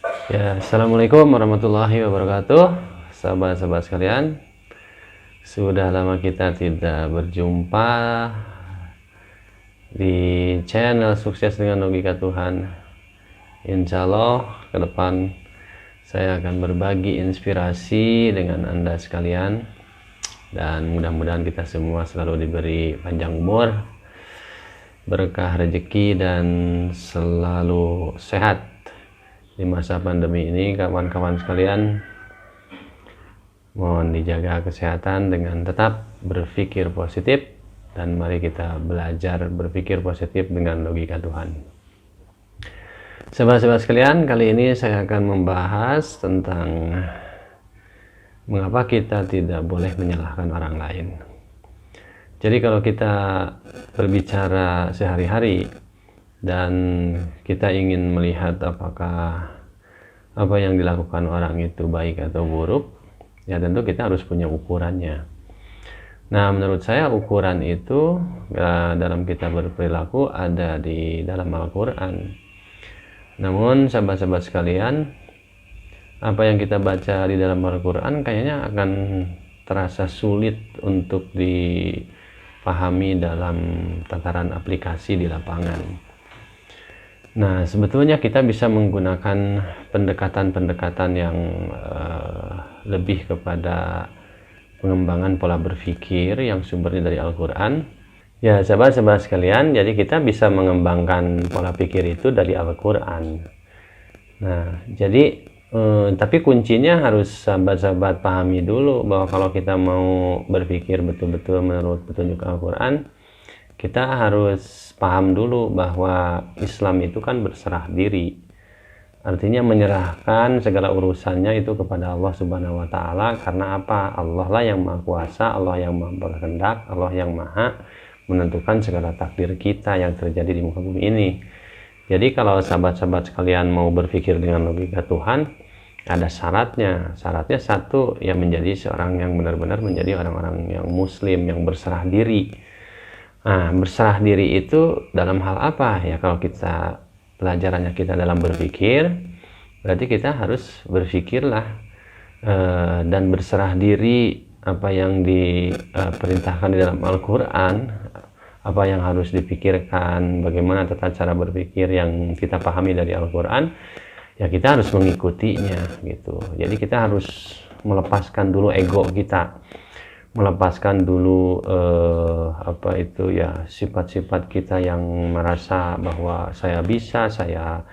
Ya, Assalamualaikum warahmatullahi wabarakatuh. Sahabat-sahabat sekalian, sudah lama kita tidak berjumpa di channel Sukses dengan Logika Tuhan. Insya Allah ke depan saya akan berbagi inspirasi dengan Anda sekalian, dan mudah-mudahan kita semua selalu diberi panjang umur, berkah rezeki, dan selalu sehat di masa pandemi ini. Kawan-kawan sekalian, mohon dijaga kesehatan dengan tetap berpikir positif, dan mari kita belajar berpikir positif dengan logika Tuhan. Sahabat-sahabat sekalian, kali ini saya akan membahas tentang mengapa kita tidak boleh menyalahkan orang lain. Jadi kalau kita berbicara sehari-hari dan kita ingin melihat apakah apa yang dilakukan orang itu baik atau buruk, ya tentu kita harus punya ukurannya. Nah, menurut saya ukuran itu dalam kita berperilaku ada di dalam Al-Quran. Namun sahabat-sahabat sekalian, apa yang kita baca di dalam Al-Quran kayaknya akan terasa sulit untuk dipahami dalam tataran aplikasi di lapangan. Nah, sebetulnya kita bisa menggunakan pendekatan-pendekatan yang lebih kepada pengembangan pola berpikir yang sumbernya dari Al-Quran. Ya, sahabat-sahabat sekalian, jadi kita bisa mengembangkan pola pikir itu dari Al-Quran. Nah, jadi tapi kuncinya harus sahabat-sahabat pahami dulu bahwa kalau kita mau berpikir betul-betul menurut petunjuk Al-Quran, kita harus paham dulu bahwa Islam itu kan berserah diri. Artinya menyerahkan segala urusannya itu kepada Allah Subhanahu wa Ta'ala. Karena apa? Allah lah yang Maha Kuasa, Allah yang Maha Berkehendak, Allah yang Maha menentukan segala takdir kita yang terjadi di muka bumi ini. Jadi kalau sahabat-sahabat sekalian mau berpikir dengan logika Tuhan, ada syaratnya. Syaratnya satu, ya menjadi seorang yang benar-benar menjadi orang-orang yang muslim, yang berserah diri. Nah, berserah diri itu dalam hal apa? Ya kalau kita pelajarannya kita dalam berpikir, berarti kita harus berpikirlah dan berserah diri apa yang diperintahkan di dalam Al-Quran, apa yang harus dipikirkan, bagaimana tata cara berpikir yang kita pahami dari Al-Quran, ya kita harus mengikutinya gitu. Jadi kita harus melepaskan dulu ego kita, melepaskan dulu sifat-sifat kita yang merasa bahwa saya bisa, saya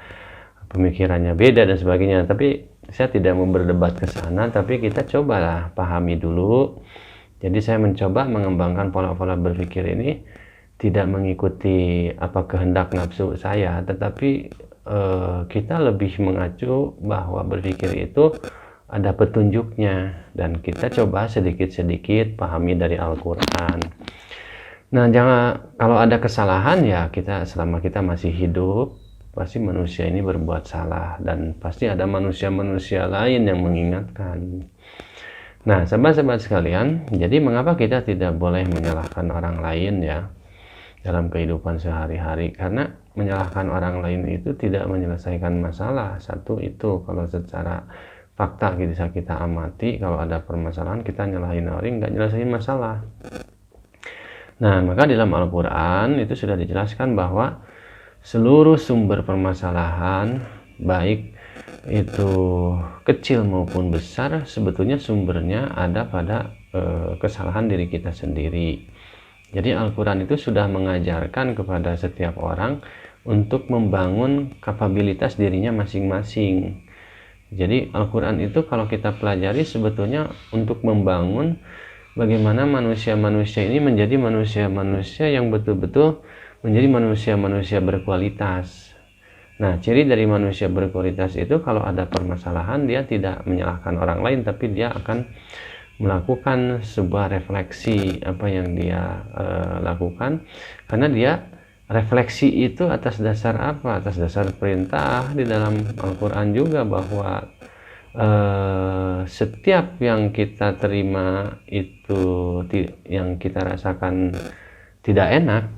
pemikirannya beda dan sebagainya. Tapi saya tidak mau berdebat ke sana, tapi kita cobalah pahami dulu. Jadi saya mencoba mengembangkan pola-pola berpikir ini tidak mengikuti apa kehendak nafsu saya, tetapi kita lebih mengacu bahwa berpikir itu ada petunjuknya, dan kita coba sedikit-sedikit pahami dari Al-Quran. Nah, kalau ada kesalahan, ya kita selama kita masih hidup, pasti manusia ini berbuat salah, dan pasti ada manusia-manusia lain yang mengingatkan. Nah, sahabat-sahabat sekalian, jadi mengapa kita tidak boleh menyalahkan orang lain ya dalam kehidupan sehari-hari? Karena menyalahkan orang lain itu tidak menyelesaikan masalah. Satu itu, kalau secara fakta kita amati, kalau ada permasalahan kita nyalahin orang, nggak nyelesain masalah. Nah, maka dalam Al-Quran itu sudah dijelaskan bahwa seluruh sumber permasalahan, baik itu kecil maupun besar, sebetulnya sumbernya ada pada kesalahan diri kita sendiri. Jadi Al-Quran itu sudah mengajarkan kepada setiap orang untuk membangun kapabilitas dirinya masing-masing. Jadi Al-Quran itu kalau kita pelajari sebetulnya untuk membangun bagaimana manusia-manusia ini menjadi manusia-manusia yang betul-betul menjadi manusia-manusia berkualitas. Nah, ciri dari manusia berkualitas itu kalau ada permasalahan, dia tidak menyalahkan orang lain, tapi dia akan melakukan sebuah refleksi apa yang dia lakukan, karena dia refleksi itu atas dasar apa? Atas dasar perintah di dalam Al-Quran juga, bahwa setiap yang kita terima itu yang kita rasakan tidak enak,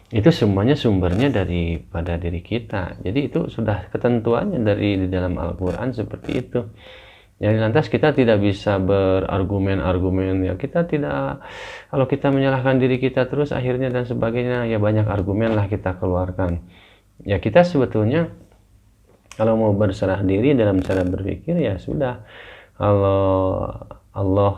itu semuanya sumbernya daripada diri kita. Jadi itu sudah ketentuannya di dalam Al-Quran seperti itu. Jadi lantas kita tidak bisa berargumen-argumen, ya kita tidak, kalau kita menyalahkan diri kita terus akhirnya dan sebagainya, ya banyak argumen lah kita keluarkan. Ya kita sebetulnya kalau mau berserah diri dalam cara berpikir, ya sudah, kalau Allah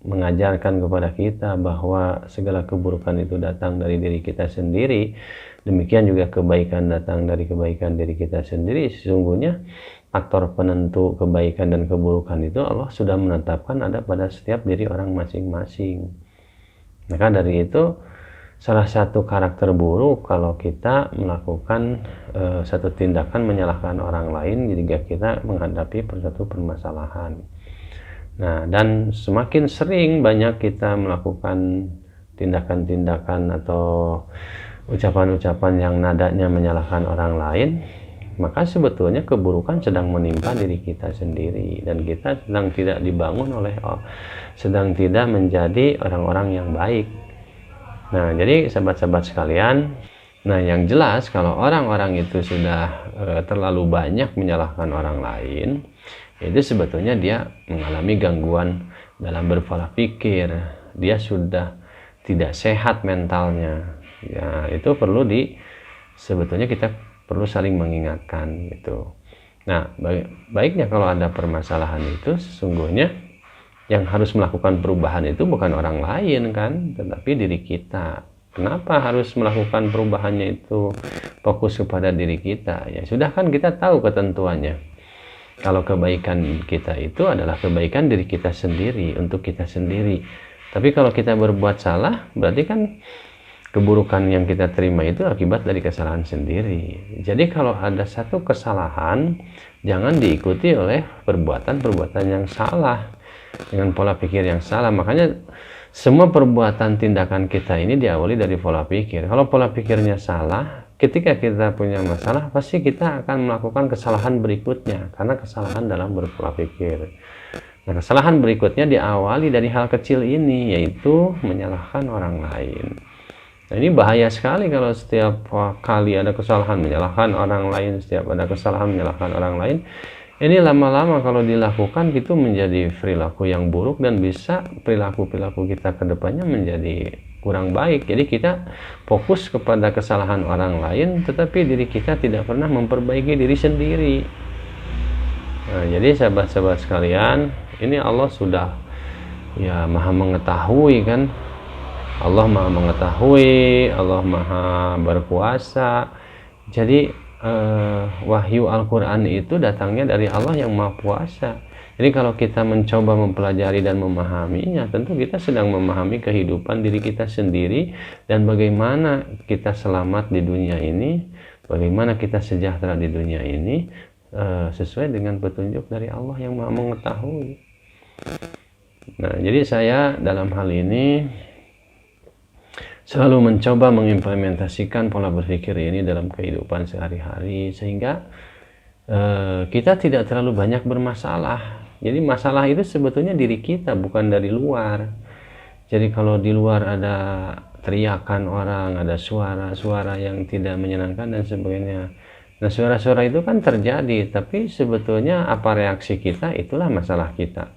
mengajarkan kepada kita bahwa segala keburukan itu datang dari diri kita sendiri, demikian juga kebaikan datang dari kebaikan diri kita sendiri. Sesungguhnya faktor penentu kebaikan dan keburukan itu Allah sudah menetapkan ada pada setiap diri orang masing-masing. Maka dari itu, salah satu karakter buruk kalau kita melakukan satu tindakan menyalahkan orang lain jika kita menghadapi suatu permasalahan. Nah, dan semakin sering banyak kita melakukan tindakan-tindakan atau ucapan-ucapan yang nadanya menyalahkan orang lain, maka sebetulnya keburukan sedang menimpa diri kita sendiri, dan kita sedang tidak dibangun sedang tidak menjadi orang-orang yang baik. Nah, jadi sahabat-sahabat sekalian, nah yang jelas kalau orang-orang itu sudah terlalu banyak menyalahkan orang lain, itu sebetulnya dia mengalami gangguan dalam berpola pikir, dia sudah tidak sehat mentalnya. Ya, itu perlu sebetulnya kita perlu saling mengingatkan gitu. Nah, baiknya kalau ada permasalahan itu, sesungguhnya yang harus melakukan perubahan itu bukan orang lain kan, tetapi diri kita. Kenapa harus melakukan perubahannya itu fokus kepada diri kita? Ya sudah, kan kita tahu ketentuannya. Kalau kebaikan kita itu adalah kebaikan diri kita sendiri, untuk kita sendiri. Tapi kalau kita berbuat salah, berarti kan keburukan yang kita terima itu akibat dari kesalahan sendiri. Jadi kalau ada satu kesalahan, jangan diikuti oleh perbuatan-perbuatan yang salah, dengan pola pikir yang salah. Makanya semua perbuatan tindakan kita ini diawali dari pola pikir. Kalau pola pikirnya salah, ketika kita punya masalah, pasti kita akan melakukan kesalahan berikutnya, karena kesalahan dalam berpola pikir. Nah, kesalahan berikutnya diawali dari hal kecil ini, yaitu menyalahkan orang lain. Nah, ini bahaya sekali kalau setiap kali ada kesalahan menyalahkan orang lain, setiap ada kesalahan menyalahkan orang lain. Ini lama-lama kalau dilakukan itu menjadi perilaku yang buruk, dan bisa perilaku-perilaku kita ke depannya menjadi kurang baik. Jadi kita fokus kepada kesalahan orang lain, tetapi diri kita tidak pernah memperbaiki diri sendiri. Nah, jadi sahabat-sahabat sekalian, ini Allah sudah ya maha mengetahui kan. Allah maha mengetahui, Allah maha berkuasa. Jadi wahyu Al-Quran itu datangnya dari Allah yang maha kuasa. Jadi kalau kita mencoba mempelajari dan memahaminya, tentu kita sedang memahami kehidupan diri kita sendiri, dan bagaimana kita selamat di dunia ini, bagaimana kita sejahtera di dunia ini, sesuai dengan petunjuk dari Allah yang maha mengetahui. Nah, jadi saya dalam hal ini selalu mencoba mengimplementasikan pola berpikir ini dalam kehidupan sehari-hari, sehingga kita tidak terlalu banyak bermasalah. Jadi masalah itu sebetulnya diri kita, bukan dari luar. Jadi kalau di luar ada teriakan orang, ada suara-suara yang tidak menyenangkan dan sebagainya, nah suara-suara itu kan terjadi, tapi sebetulnya apa reaksi kita, itulah masalah kita.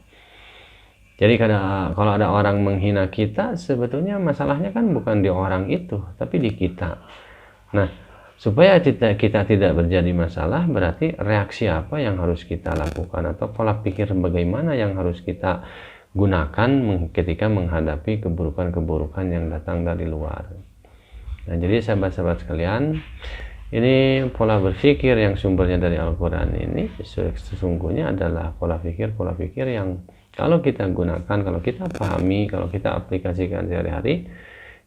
Jadi kalau ada orang menghina kita, sebetulnya masalahnya kan bukan di orang itu, tapi di kita. Nah, supaya kita tidak terjadi masalah, berarti reaksi apa yang harus kita lakukan, atau pola pikir bagaimana yang harus kita gunakan ketika menghadapi keburukan-keburukan yang datang dari luar. Nah, jadi sahabat-sahabat sekalian, ini pola berpikir yang sumbernya dari Al-Quran ini sesungguhnya adalah pola pikir yang kalau kita gunakan, kalau kita pahami, kalau kita aplikasikan sehari-hari,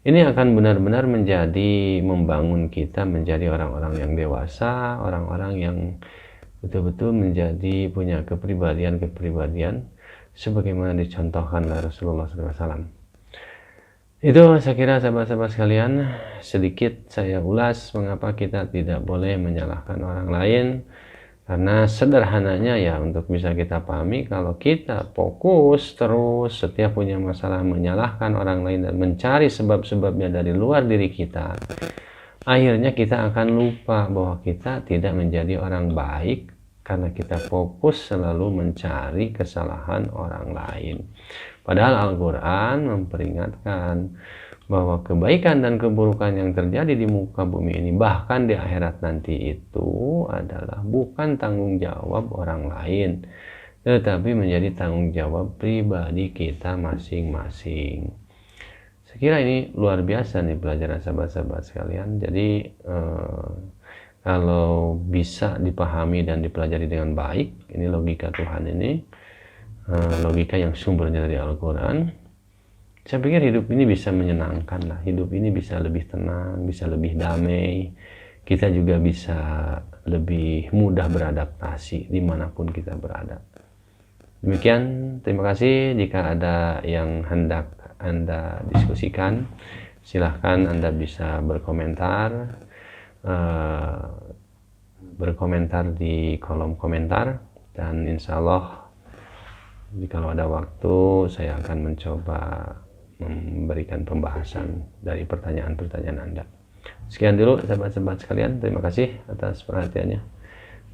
ini akan benar-benar membangun kita menjadi orang-orang yang dewasa, orang-orang yang betul-betul punya kepribadian sebagaimana dicontohkan oleh Rasulullah SAW. Itu saya kira sahabat-sahabat sekalian, sedikit saya ulas mengapa kita tidak boleh menyalahkan orang lain, Karena sederhananya ya, untuk bisa kita pahami, kalau kita fokus terus setiap punya masalah menyalahkan orang lain dan mencari sebab-sebabnya dari luar diri kita, akhirnya kita akan lupa bahwa kita tidak menjadi orang baik karena kita fokus selalu mencari kesalahan orang lain. Padahal Al-Quran memperingatkan bahwa kebaikan dan keburukan yang terjadi di muka bumi ini, bahkan di akhirat nanti, itu adalah bukan tanggung jawab orang lain, tetapi menjadi tanggung jawab pribadi kita masing-masing. Saya kira ini luar biasa nih pelajaran sahabat-sahabat sekalian. Jadi kalau bisa dipahami dan dipelajari dengan baik, ini logika Tuhan ini, logika yang sumbernya dari Al-Quran, saya pikir hidup ini bisa menyenangkan lah, hidup ini bisa lebih tenang, bisa lebih damai, kita juga bisa lebih mudah beradaptasi dimanapun kita berada. Demikian, terima kasih. Jika ada yang hendak Anda diskusikan, silahkan Anda bisa berkomentar, di kolom komentar, dan insya Allah kalau ada waktu saya akan mencoba memberikan pembahasan dari pertanyaan-pertanyaan Anda. Sekian dulu sahabat-sahabat sekalian, terima kasih atas perhatiannya.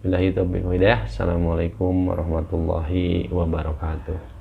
Billahi taufiq wal hidayah. Assalamualaikum warahmatullahi wabarakatuh.